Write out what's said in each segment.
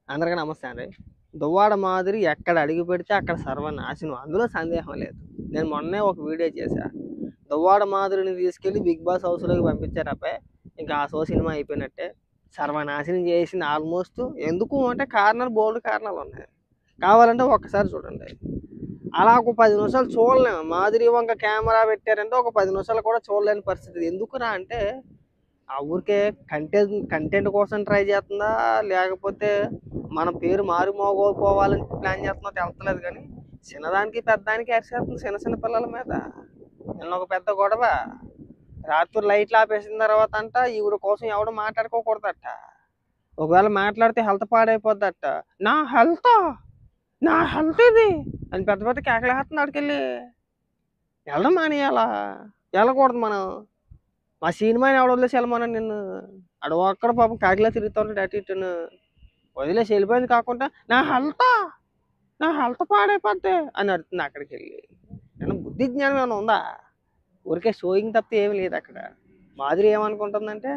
అందరికీ నమస్తే అండి. దువ్వాడ మాదిరి ఎక్కడ అడుగు పెడితే అక్కడ సర్వనాశనం. అందులో సందేహం లేదు. నేను మొన్నే ఒక వీడియో చేశా. దువ్వాడ మాధురిని తీసుకెళ్ళి 'బిగ్ బాస్' హౌస్‌లోకి పంపించారు అబ్బాయి. ఇంకా ఆ సినిమా అయిపోయినట్టే. సర్వనాశనం చేసింది ఆల్మోస్ట్. ఎందుకు అంటే కారణాలు బోలెడు కారణాలున్నాయి. కావాలంటే ఒక్కసారి చూడండి. అలా ఒక 10 నిమిషాలు చూడలేము. మాధురి వంక కెమెరా పెట్టారంటే ఒక 10 నిమిషాలు కూడా చూడలేని పరిస్థితి. ఎందుకురా అంటే ఆ ఊరికే కంటెంట్ కోసం ట్రై చేస్తుందా? లేకపోతే మన పేరు మారుమోగిపోవాలని ప్లాన్ చేస్తుందో తెలుస్తలేదు కానీ చిన్నదానికి పెద్దానికి అరిచేస్తుంది చిన్న చిన్న పిల్లల మీద. నిన్న ఒక పెద్ద గొడవ. రాత్రి లైట్లు ఆపేసిన తర్వాత అంట ఈవిడ కోసం ఎవడు మాట్లాడుకోకూడదట. ఒకవేళ మాట్లాడితే హెల్త్ పాడైపోద్దట. నా హెల్త్ నా హెల్త్ ఇది అని పెద్ద పెద్ద కేకలేస్తుంది ఆడికెళ్ళి. వెళ్ళడం మానేయాలా? వెళ్ళకూడదు మనం. మా సినిమాని ఎవడు వదిలేసి వెళ్ళమన్నాను నిన్ను. ఆడు ఒక్కడ పాపం కాకిలా తిరుగుతూ ఉంటాడు అటు ఇటును. వదిలేసి వెళ్ళిపోయింది కాకుండా నా హెల్త్ పాడైపోద్ది అని అడుగుతుంది అక్కడికి వెళ్ళి. నేను బుద్ధి జ్ఞానం ఏమైనా ఉందా? ఊరికే షోయింగ్ తప్పితే ఏమి లేదు అక్కడ. మాధురి ఏమనుకుంటుందంటే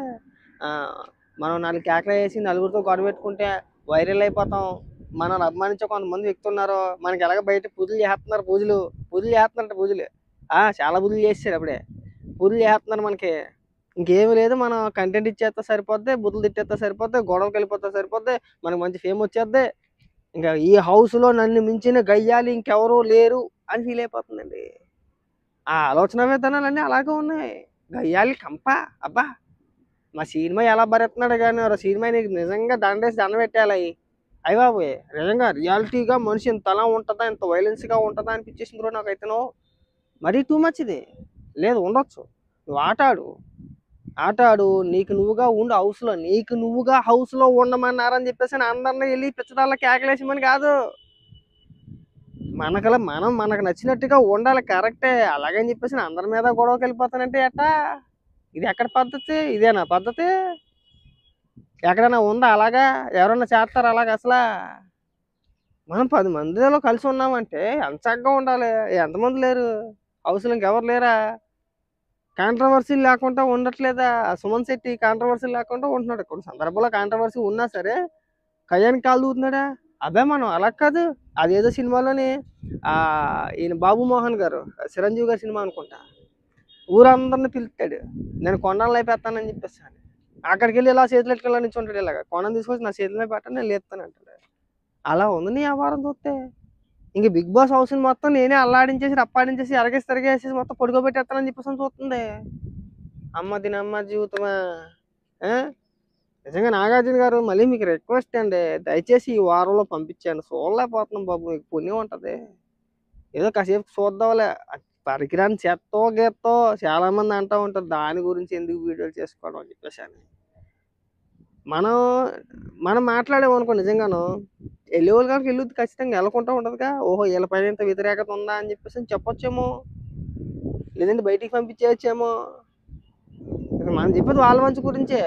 మనం 4 కేకలు వేసి నలుగురితో గొడవ పెట్టుకుంటే వైరల్ అయిపోతాం. మనల్ని అభిమానించే కొంతమంది వ్యక్తులు ఉన్నారు. మనకి ఎలాగ బయట పూజలు చేస్తున్నారంట పూజలు. చాలా పూజలు చేస్తారు అప్పుడే. పూజలు చేస్తున్నారు మనకి. ఇంకేమి లేదు, మనం కంటెంట్ ఇచ్చేస్తే సరిపోద్ది, బుద్ధులు తిట్టేస్తే సరిపోద్ది, గొడవకి వెళ్ళిపోతే సరిపోద్ది, మనకు మంచి ఫేమ్ వచ్చేద్ది. ఇంకా ఈ హౌస్లో నన్ను మించిన గయ్యాలి ఇంకెవరూ లేరు అని ఫీల్ అయిపోతుందండి. ఆ ఆలోచన విధానాలన్నీ అలాగే ఉన్నాయి. గయ్యాలి కంప. అబ్బా మా సినిమా ఎలా భరెత్తున్నాడు కానీ సినిమా నీకు నిజంగా దండేసి దండ పెట్టాలి. అయ్య బాబోయ్, నిజంగా రియాలిటీగా మనిషి ఇంత అలా ఉంటుందా, ఇంత వైలెన్స్గా ఉంటుందా అనిపించేసింది బ్రో నాకైతేనో. మరీ టూ మచ్ ఇది. లేదు, ఉండొచ్చు. నువ్వు ఆటాడు నీకు నువ్వుగా ఉండు హౌస్లో. నీకు నువ్వుగా హౌస్లో ఉండమన్నారని చెప్పేసి అందరినీ వెళ్ళి పిచ్చదాళ్ళ కేకలేసమని కాదు. మనకు నచ్చినట్టుగా ఉండాలి, కరెక్టే. అలాగని చెప్పేసి అందరి మీద గొడవకి వెళ్ళిపోతానంటే ఎట్టా? ఇది ఎక్కడ పద్ధతి? ఇదేనా పద్ధతి? ఎక్కడైనా ఉందా అలాగా? ఎవరన్నా చేస్తారా అలాగ అసలు? మనం 10 మందిలో కలిసి ఉన్నామంటే ఎంత చక్కగా ఉండాలి. ఎంతమంది లేరు హౌస్లో? ఇంకెవరు లేరా? కాంట్రవర్సీలు లేకుండా ఉండట్లేదా? సుమన్ శెట్టి కాంట్రవర్సీలు లేకుండా ఉంటున్నాడు. కొన్ని సందర్భంలో కాంట్రవర్సీ ఉన్నా సరే కయ్యానికి కాలు దూతున్నాడా? అదే మనం అలా కాదు. అదేదో సినిమాలోని ఈయన బాబు మోహన్ గారు, చిరంజీవి గారి సినిమా అనుకుంటా, ఊరందరిని పిలుస్తాడు, నేను కొండలు అయిపోతానని చెప్పేసి. అక్కడికి వెళ్ళి ఇలా చేతులు ఎట్టుకెళ్ళి నుంచి ఉంటాడు. ఇలాగ కొండను తీసుకొచ్చి నా చేతుల మీద పెట్టాను, నేను లేపుతాను అంటాడు. అలా ఉంది నీ వ్యవహారం చూస్తే. ఇంక బిగ్ బాస్ హౌస్ని మొత్తం నేనే అల్లాడించేసి రప్పాడించేసి అరగేసి తిరగేసేసి మొత్తం పొడుకోబెట్టేస్తానని చెప్పేసి చూస్తుంది. అమ్మ దీనమ్మ జీవితమా. నిజంగా నాగార్జున గారు, మళ్ళీ మీకు రిక్వెస్ట్ అండి, దయచేసి ఈ వారంలో పంపించాను. చూడలేకపోతున్నాం బాబు, మీకు పుణ్యం ఉంటుంది. ఏదో కాసేపు చూద్దాంలే. పరికిరాని చెత్తో గీత్తో చాలా మంది అంటూ ఉంటారు, దాని గురించి ఎందుకు వీడియోలు చేసుకోవడం అని చెప్పేసి అని. మనం మాట్లాడేమనుకో నిజంగాను వెళ్ళేవాళ్ళు కాబట్టి వెళ్ళొద్దు, ఖచ్చితంగా వెళ్ళకుండా ఉండదుగా. ఓహో వీళ్ళ పైన ఇంత వ్యతిరేకత ఉందా అని చెప్పేసి అని చెప్పొచ్చేమో, లేదంటే బయటికి పంపించేయచ్చేమో. మనం చెప్పేది వాళ్ళ మంచి గురించే.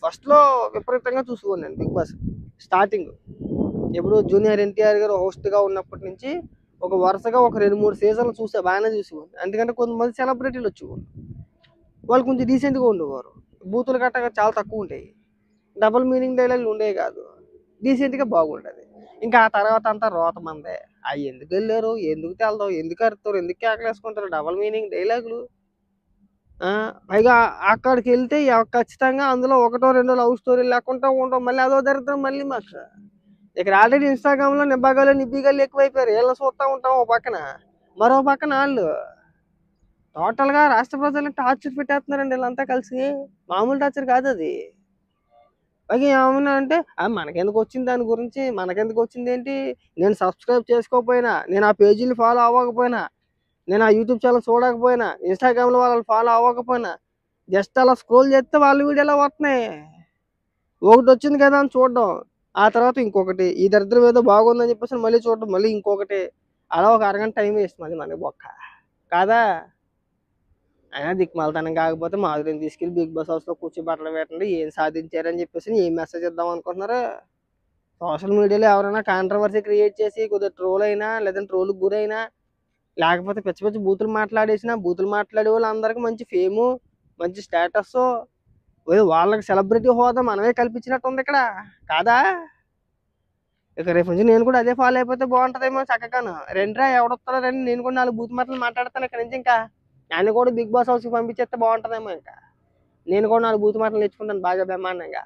ఫస్ట్లో విపరీతంగా చూసుకోండి బిగ్ బాస్ స్టార్టింగ్. ఎప్పుడు జూనియర్ ఎన్టీఆర్ గారు హోస్ట్గా ఉన్నప్పటి నుంచి ఒక వరుసగా ఒక 2-3 సీజన్లు చూసా, బాగానే చూసేవాడు. ఎందుకంటే కొంతమంది సెలబ్రిటీలు వచ్చేవాళ్ళు, వాళ్ళు కొంచెం డీసెంట్గా ఉండేవారు. బూతులు గట్ట చాలా తక్కువ ఉంటాయి, డబుల్ మీనింగ్ డైలాగులు ఉండేవి కాదు, డీసెంట్గా బాగుంటుంది. ఇంకా ఆ తర్వాత అంతా రోత మందే. అవి ఎందుకు వెళ్ళారు, ఎందుకు తెలదాం, ఎందుకు అరుతారు, ఎందుకు కేకలేసుకుంటారు, డబుల్ మీనింగ్ డైలాగులు. పైగా అక్కడికి వెళ్తే ఖచ్చితంగా అందులో 1-2 లవ్ స్టోరీలు లేకుండా ఉండవు. మళ్ళీ అదో దరిద్రం మళ్ళీ మాకు. ఇక్కడ ఆల్రెడీ ఇన్స్టాగ్రామ్లో నిబ్బాగాలు నిబ్బిగాలు ఎక్కువైపోయారు. వీళ్ళని చూస్తూ ఉంటాం ఓ పక్కన, మరో పక్కన వాళ్ళు టోటల్గా రాష్ట్ర ప్రజల్ని టార్చర్ పెట్టేస్తున్నారండి వీళ్ళంతా కలిసి. మామూలు టార్చర్ కాదు అది. పైగా ఏమన్నా అంటే మనకెందుకు వచ్చింది, దాని గురించి మనకెందుకు వచ్చింది ఏంటి, నేను సబ్స్క్రైబ్ చేసుకోకపోయినా, నేను ఆ పేజీని ఫాలో అవ్వకపోయినా, నేను ఆ యూట్యూబ్ ఛానల్ చూడకపోయినా, ఇన్స్టాగ్రామ్లో వాళ్ళని ఫాలో అవ్వకపోయినా, జస్ట్ అలా స్క్రోల్ చేస్తే వాళ్ళ వీడియోలో వస్తున్నాయి. ఒకటి వచ్చింది కదా అని చూడడం, ఆ తర్వాత ఇంకొకటి, ఈ దరిద్రం ఏదో బాగుందని చెప్పేసి మళ్ళీ చూడడం, మళ్ళీ ఇంకొకటి, అలా ఒక అరగంట టైం వేస్ట్ మళ్ళీ మనకి బొక్క కాదా. అయినా దిక్కుమాలతనం కాకపోతే మాధురిని తీసుకెళ్ళి బిగ్ బాస్ హౌస్లో కూర్చోబెట్టలు పెట్టండి, ఏం సాధించారని చెప్పేసి ఏం మెసేజ్ ఇద్దాం అనుకుంటున్నారు. సోషల్ మీడియాలో ఎవరైనా కాంట్రవర్సీ క్రియేట్ చేసి కొద్దిగా ట్రోల్ అయినా, లేదంటే ట్రోల్కి గురైనా, లేకపోతే పిచ్చి పిచ్చి బూతులు మాట్లాడే వాళ్ళందరికీ మంచి ఫేము, మంచి స్టేటస్, వాళ్ళకి సెలబ్రిటీ హోదా మనమే కల్పించినట్టు ఉంది ఇక్కడ కాదా. ఇక రేపు నుంచి నేను కూడా అదే ఫాలో అయిపోతే బాగుంటుందేమో చక్కగాను. రెండ్రా ఎవడొస్తాడో రండి, నేను కూడా 4 బూతు మాటలు మాట్లాడతాను ఇక్కడ నుంచి. ఇంకా నన్ను కూడా బిగ్ బాస్ హౌస్కి పంపించేస్తే బాగుంటుందేమో. ఇంకా నేను కూడా 4 బూతు మాటలు నేర్చుకుంటాను బాగా బ్రహ్మాండంగా.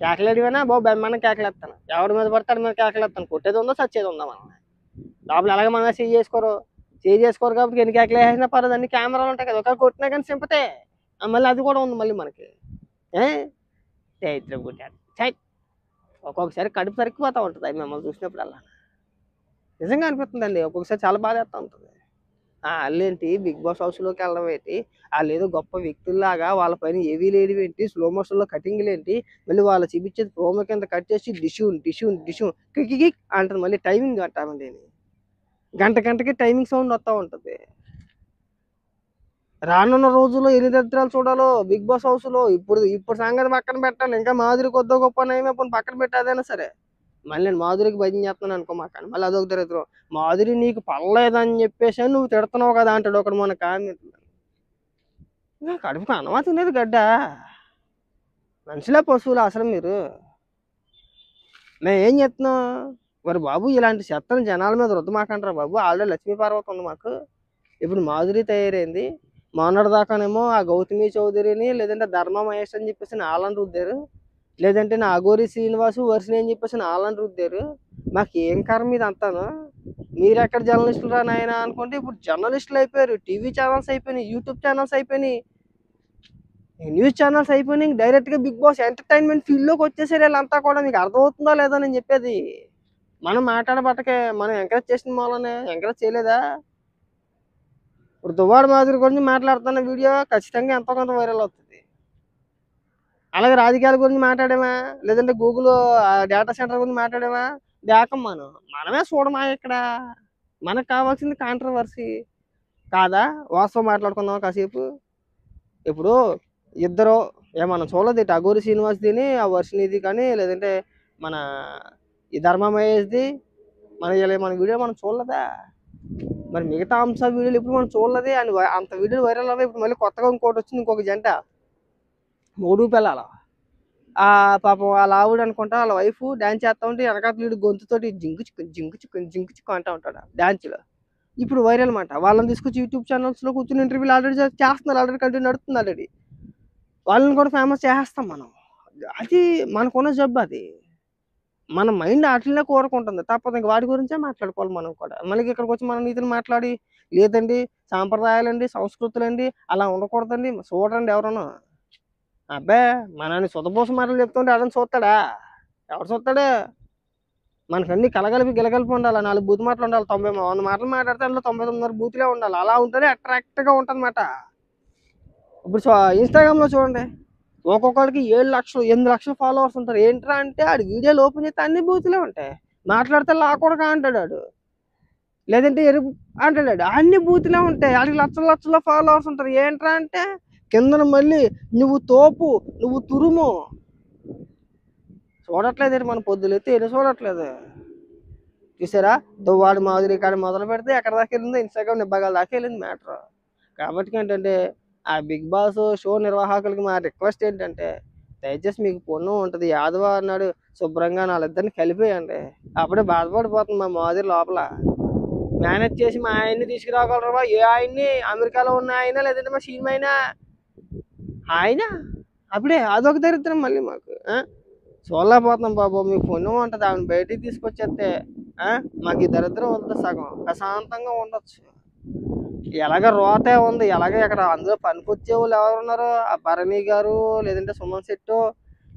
కేకలేడివేనా బాబు, బ్రహ్మాండం కేకలేస్తాను. ఎవడి మీద పడతాడు మీద కేకలేస్తాను. కొట్టేది ఉందో చచ్చేది ఉందో మనం లోపల. అలాగే మనం చేసుకోరు కాబట్టి ఎన్ని కేకలు వేసినా పర్లేదు, అన్ని కెమెరాలు ఉంటాయి కదా. ఒకవేళ కొట్టినా కానీ సింపతే మళ్ళీ అది కూడా ఉంది మళ్ళీ మనకి. చైత్రం కొట్టాడు ఒక్కొక్కసారి కడుపు సరికిపోతూ ఉంటుంది అది మిమ్మల్ని చూసినప్పుడల్లా. నిజంగా అనిపిస్తుందండి ఒక్కొక్కసారి, చాలా బాధ వేస్తూ ఉంటుంది. వాళ్ళేంటి బిగ్ బాస్ హౌస్లోకి వెళ్ళడం ఏంటి, వాళ్ళు ఏదో గొప్ప వ్యక్తుల్లాగా వాళ్ళ పైన ఏవీ లేడు ఏంటి, స్లో మోషన్లో కటింగ్లు ఏంటి, మళ్ళీ వాళ్ళు చూపించేది ప్రోమో కింద కట్ చేసి డిష్యూన్ కిక్ అంటుంది. మళ్ళీ టైమింగ్ కట్టామండి, గంటకి టైమింగ్ సౌండ్ వస్తూ ఉంటుంది. రానున్న రోజుల్లో ఎన్ని దరిద్రాలు చూడాలో బిగ్ బాస్ హౌస్లో. ఇప్పుడు సంగతి పక్కన పెట్టాలి, ఇంకా మాధురి కొద్దో గొప్ప నయమే పక్కన పెట్టేదైనా సరే. మళ్ళీ నేను మాధురికి భజన చేస్తున్నాను అనుకో మాకు, మళ్ళీ అదొక దరిద్రం. మాధురి నీకు పర్లేదని చెప్పేసి నువ్వు తిడుతున్నావు కదా అంటాడు ఒకడు మన కామెంట్. కడుపుకు అన్నమా తినేది గడ్డ, మనుషులే పశువులు అసలు మీరు. మేము ఏం చెప్తున్నాం మరి బాబు, ఇలాంటి చెత్తను జనాల మీద రుద్దమాకంటారా బాబు. ఆల్రెడీ లక్ష్మీపార్వతి ఉంది మాకు, ఇప్పుడు మాధురి తయారైంది. మొన్నటి దాకానేమో ఆ గౌతమి చౌదరిని లేదంటే ధర్మ మహేష్ అని చెప్పేసి వాళ్ళని రుద్దారు, లేదంటే నా అఘోరి శ్రీనివాసు వర్షిని అని చెప్పేసి వాళ్ళని రుద్దారు. మాకు ఏం కర్మ ఇది అంతాను. మీరు ఎక్కడ జర్నలిస్టులు రా నాయన అనుకుంటే ఇప్పుడు జర్నలిస్టులు అయిపోయారు, టీవీ ఛానల్స్ అయిపోయినాయి, యూట్యూబ్ ఛానల్స్ అయిపోయినాయి, న్యూస్ ఛానల్స్ అయిపోయినాయి. డైరెక్ట్గా బిగ్ బాస్ ఎంటర్టైన్మెంట్ ఫీల్డ్లోకి వచ్చేసారు వీళ్ళంతా కూడా. మీకు అర్థమవుతుందో లేదో నేను చెప్పేది. మనం మాట్లాడబట్టకే మనం ఎంకరేజ్ చేసిన మూలనే ఎంకరేజ్ చేయలేదా. ఇప్పుడు దువ్వాడ మాధురి గురించి మాట్లాడుతున్న వీడియో ఖచ్చితంగా ఎంతో కొంత వైరల్ అవుతుంది. అలాగే రాజకీయాల గురించి మాట్లాడామా, లేదంటే గూగుల్ డేటా సెంటర్ గురించి మాట్లాడామా, దేకం మనమే చూడమా. ఇక్కడ మనకు కావాల్సింది కాంట్రవర్సీ కాదా, వాస్తవం మాట్లాడుకుందాం కాసేపు. ఇప్పుడు ఇద్దరు మనం చూడలేదు ఇటు అఘోరి శ్రీనివాస్దిని ఆ వర్షినిది కానీ, లేదంటే మన ఈ ధర్మ మహేష్ది మన వీడియో మనం చూడలేదా. మరి మిగతా అంశ వీడియోలు ఇప్పుడు మనం చూడలేదే అని అంత వీడియోలు వైరల్ అవ్వే. ఇప్పుడు మళ్ళీ కొత్తగా ఇంకోటి వచ్చింది, ఇంకొక జంట 3 పిల్లల. పాపం వాళ్ళ ఆవిడ అనుకుంటా వాళ్ళ వైఫ్ డ్యాన్స్ చేస్తూ ఉంటే వెనకాల వీడు గొంతుతోటి జింకు అంటూ ఉంటాడు డ్యాన్స్లో. ఇప్పుడు వైరల్ మాట. వాళ్ళని తీసుకొచ్చి యూట్యూబ్ ఛానల్స్లో కూర్చొని ఇంటర్వ్యూలు ఆల్రెడీ చేస్తున్నారు, ఆల్రెడీ కంటిన్యూ నడుస్తుంది ఆల్రెడీ. వాళ్ళని కూడా ఫేమస్ చేసేస్తాం మనం. అది మనకున్న జబ్బు. అది మన మైండ్ వాటినే కోరుకుంటుంది, తప్పదు. ఇంక వాటి గురించే మాట్లాడుకోవాలి మనం కూడా. మళ్ళీ ఇక్కడికి వచ్చి మన నీతిని మాట్లాడి లేదండి సాంప్రదాయాలండి సంస్కృతులండి అలా ఉండకూడదండి చూడండి ఎవరన్నా. అబ్బే మనని సుతపోస మాటలు చెప్తుంటే అదని చూస్తాడా, ఎవరు చూస్తాడు. మనకన్నీ కలగలిపి గిలగలిపి ఉండాలి, 4 బూతు మాటలు ఉండాలి. 100 మాటలు మాట్లాడితే అందులో 99 బూతులే ఉండాలి. అలా ఉంటేనే అట్రాక్ట్గా ఉంటుంది అన్నమాట. ఇప్పుడు ఇన్స్టాగ్రామ్లో చూడండి, ఒక్కొక్కడికి 7 లక్షలు 8 లక్షలు ఫాలోవర్స్ ఉంటారు. ఏంట్రా అంటే ఆడు వీడియోలు ఓపెన్ చేస్తే అన్ని బూతులే ఉంటాయి. మాట్లాడితే లాకూడగా అంటాడు ఆడు, లేదంటే ఎరుపు అంటాడు, అన్ని బూతులే ఉంటాయి. ఆడికి లక్షల ఫాలోవర్స్ ఉంటారు. ఏంట్రా అంటే కిందన మళ్ళీ నువ్వు తోపు, నువ్వు తురుము. చూడట్లేదు మన పొద్దులెత్తి ఎన్ని చూడట్లేదు. చూసారా, దువ్వాడు మాధురి కాడ మొదలు పెడితే ఎక్కడ దాకా వెళ్ళిందో ఇన్స్టాగ్రామ్ నిబ్బగాల దాకా వెళ్ళింది మ్యాటర్. కాబట్టి ఏంటంటే ఆ బిగ్ బాస్ షో నిర్వాహకులకి మా రిక్వెస్ట్ ఏంటంటే, దయచేసి మీకు పుణ్యం ఉంటుంది, ఆదివారం నాడు శుభ్రంగా వాళ్ళిద్దరిని కలిపేయండి. అప్పుడే బాధపడిపోతుంది మా మాధురి లోపల. మేనేజ్ చేసి మా ఆయన్ని తీసుకురాగలరా, ఏ ఆయన్ని, అమెరికాలో ఉన్న ఆయన లేదంటే మా సినిమా ఆయన అప్పుడే అదొక దరిద్రం మళ్ళీ మాకు. చూడలేకపోతున్నాం బాబు, మీకు పుణ్యం ఉంటుంది ఆమెను బయటికి తీసుకొచ్చేస్తే మాకు ఈ దరిద్రం వద్ద సగం ప్రశాంతంగా ఉండొచ్చు. ఎలాగ రోతే ఉంది, ఎలాగ ఇక్కడ అందులో పనికొచ్చే వాళ్ళు ఎవరున్నారు, ఆ భరణి గారు లేదంటే సుమన్ శెట్టో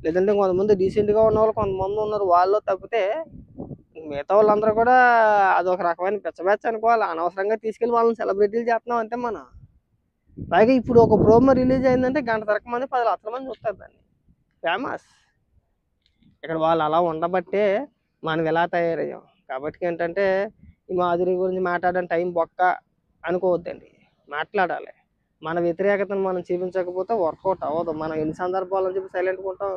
లేదంటే కొంతమంది డీసెంట్గా ఉన్న వాళ్ళు కొంతమంది ఉన్నారు. వాళ్ళు తప్పితే మిగతా వాళ్ళందరూ కూడా అదొక రకమైన పిచ్చబెచ్చ అనుకోవాలి. అనవసరంగా తీసుకెళ్ళి వాళ్ళని సెలబ్రిటీలు చేస్తున్నాం అంతే మనం. పైగా ఇప్పుడు ఒక ప్రోమో రిలీజ్ అయిందంటే గంట తరక మంది 10 లక్షల మంది చూస్తారు దాన్ని. ఫేమస్. ఇక్కడ వాళ్ళు అలా ఉండబట్టే మనం ఎలా తయారయ్యాం. కాబట్టి ఏంటంటే ఈ మాధురి గురించి మాట్లాడడం టైం బొక్క అనుకోవద్దండి, మాట్లాడాలి. మన వ్యతిరేకతను మనం చూపించకపోతే వర్కౌట్ అవ్వదు. మనం ఎన్ని సందర్భాలని చెప్పి సైలెంట్గా ఉంటాం,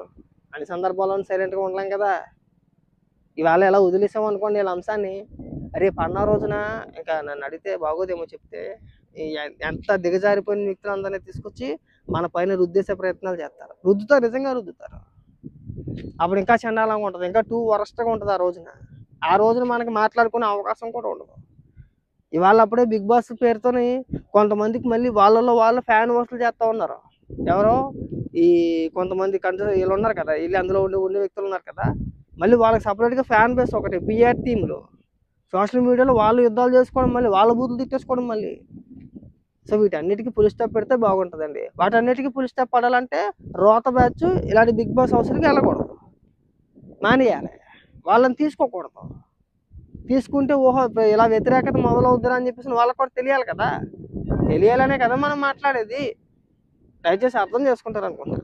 అన్ని సందర్భాలను సైలెంట్గా ఉండలేం కదా. ఇవాళ ఎలా వదిలేసాం అనుకోండి వీళ్ళ అంశాన్ని, రేపు అన్న రోజున ఇంకా నన్ను అడిగితే బాగోదేమో చెప్తే, ఎంత దిగజారిపోయిన వ్యక్తులందరినీ తీసుకొచ్చి మన పైన రుద్దేసే ప్రయత్నాలు చేస్తారు. రుద్దుతారు, నిజంగా రుద్దుతారు. అప్పుడు ఇంకా చండాలంగా ఉంటుంది, ఇంకా 2 వరస్ట్గా ఉంటుంది ఆ రోజున. ఆ రోజున మనకి మాట్లాడుకునే అవకాశం కూడా ఉండదు. ఇవాళ అప్పుడే బిగ్ బాస్ పేరుతోని కొంతమందికి మళ్ళీ వాళ్ళలో వాళ్ళు ఫ్యాన్ వసూలు చేస్తూ ఉన్నారు. ఎవరో ఈ కొంతమంది వీళ్ళు ఉన్నారు కదా, వీళ్ళు అందులో ఉండే వ్యక్తులు ఉన్నారు కదా, మళ్ళీ వాళ్ళకి సపరేట్గా ఫ్యాన్ బేస్ ఒకటి పిఆర్ టీంలు సోషల్ మీడియాలో వాళ్ళు యుద్ధాలు చేసుకోవడం, మళ్ళీ వాళ్ళ బూతులు తిట్టేసుకోవడం మళ్ళీ. సో వీటన్నిటికీ ఫుల్ స్టాప్ పెడితే బాగుంటుందండి. వాటన్నిటికీ ఫుల్ స్టాప్ పడాలంటే రోత బ్యాచ్ ఇలాంటి బిగ్ బాస్ హౌస్కి వెళ్ళకూడదు, మానేయాలి, వాళ్ళని తీసుకోకూడదు. తీసుకుంటే ఓహో ఇలా వ్యతిరేకత మొదలవుద్దని అని చెప్పేసి వాళ్ళకి కూడా తెలియాలి కదా, తెలియాలనే కదా మనం మాట్లాడేది. దయచేసి అర్థం చేసుకుంటారు అనుకుంటున్నాను.